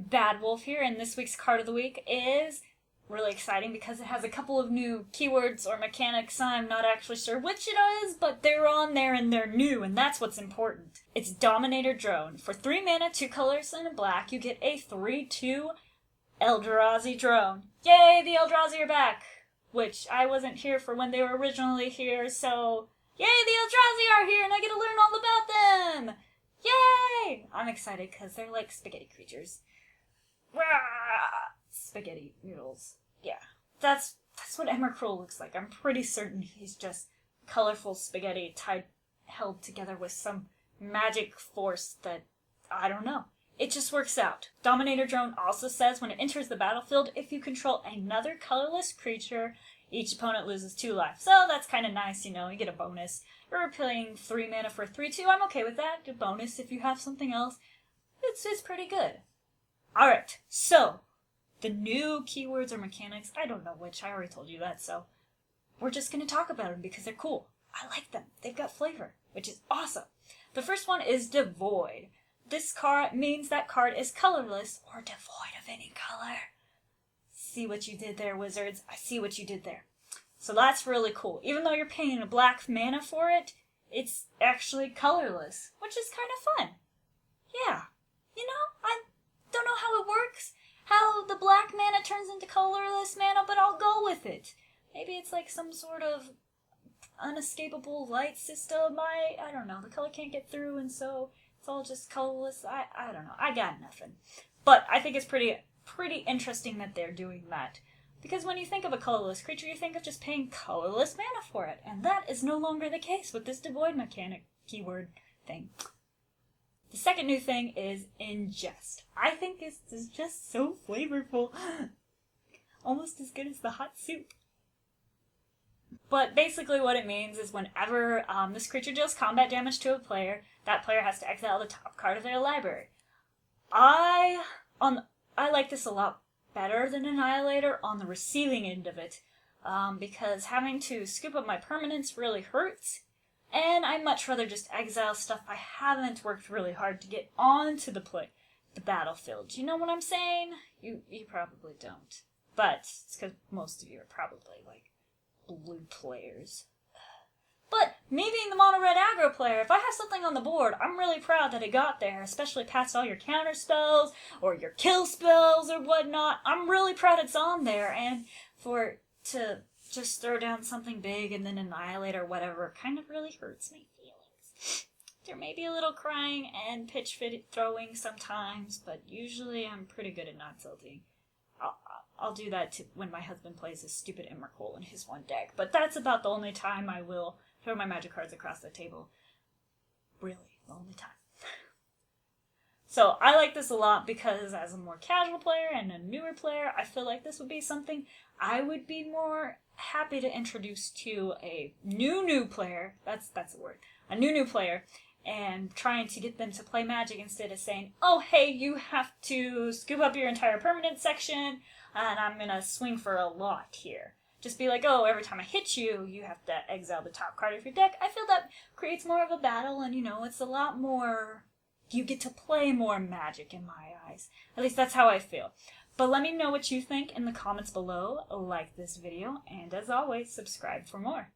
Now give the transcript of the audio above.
Bad Wolf here, and this week's card of the week is really exciting because it has a couple of new keywords or mechanics. I'm not actually sure which it is, but they're on there and they're new, and that's what's important. It's Dominator Drone. For 3 mana, 2 colors, and a black, you get a 3/2 Eldrazi drone. Yay, the Eldrazi are back! Which I wasn't here for when they were originally here, so yay, the Eldrazi are here and I get to learn all about them! Yay! I'm excited because they're like spaghetti creatures. Spaghetti noodles. Yeah, that's what Emrakul looks like. I'm pretty certain he's just colorful spaghetti held together with some magic force that, I don't know. It just works out. Dominator Drone also says when it enters the battlefield, if you control another colorless creature, each opponent loses 2 life. So that's kind of nice, you get a bonus. You're paying 3 mana for 3/2. I'm okay with that. A bonus if you have something else. It's pretty good. Alright, so the new keywords or mechanics, I don't know which, I already told you that, so we're just going to talk about them because they're cool. I like them. They've got flavor, which is awesome. The first one is Devoid. This card means that card is colorless or devoid of any color. See what you did there, Wizards? I see what you did there. So that's really cool. Even though you're paying a black mana for it, it's actually colorless, which is kind of fun. Yeah. I don't know how it works, how the black mana turns into colorless mana, but I'll go with it. Maybe it's like some sort of unescapable light system. I don't know. The color can't get through, and so it's all just colorless. I don't know. I got nothing. But I think it's pretty interesting that they're doing that. Because when you think of a colorless creature, you think of just paying colorless mana for it. And that is no longer the case with this Devoid mechanic keyword thing. The second new thing is Ingest. I think this is just so flavorful. Almost as good as the hot soup. But basically what it means is whenever this creature deals combat damage to a player, that player has to exile the top card of their library. I like this a lot better than Annihilator on the receiving end of it, because having to scoop up my permanents really hurts, and I'd much rather just exile stuff I haven't worked really hard to get onto the battlefield. You know what I'm saying? You probably don't. But it's because most of you are probably like blue players. But me being the mono-red aggro player, if I have something on the board, I'm really proud that it got there, especially past all your counter spells or your kill spells or whatnot. I'm really proud it's on there, and to just throw down something big and then annihilate or whatever kind of really hurts my feelings. There may be a little crying and pitch fit throwing sometimes, but usually I'm pretty good at not tilting. I'll do that when my husband plays his stupid Emrakul in his one deck, but that's about the only time I will throw my magic cards across the table. Really, the only time. So I like this a lot because as a more casual player and a newer player, I feel like this would be something I would be more happy to introduce to a new player. That's a word. A new player, and trying to get them to play Magic instead of saying, oh hey, you have to scoop up your entire permanent section and I'm gonna swing for a lot here. Just be like, oh, every time I hit you, you have to exile the top card of your deck. I feel that creates more of a battle, and it's a lot more, you get to play more Magic in my eyes. At least that's how I feel. But let me know what you think in the comments below. Like this video, and as always, subscribe for more.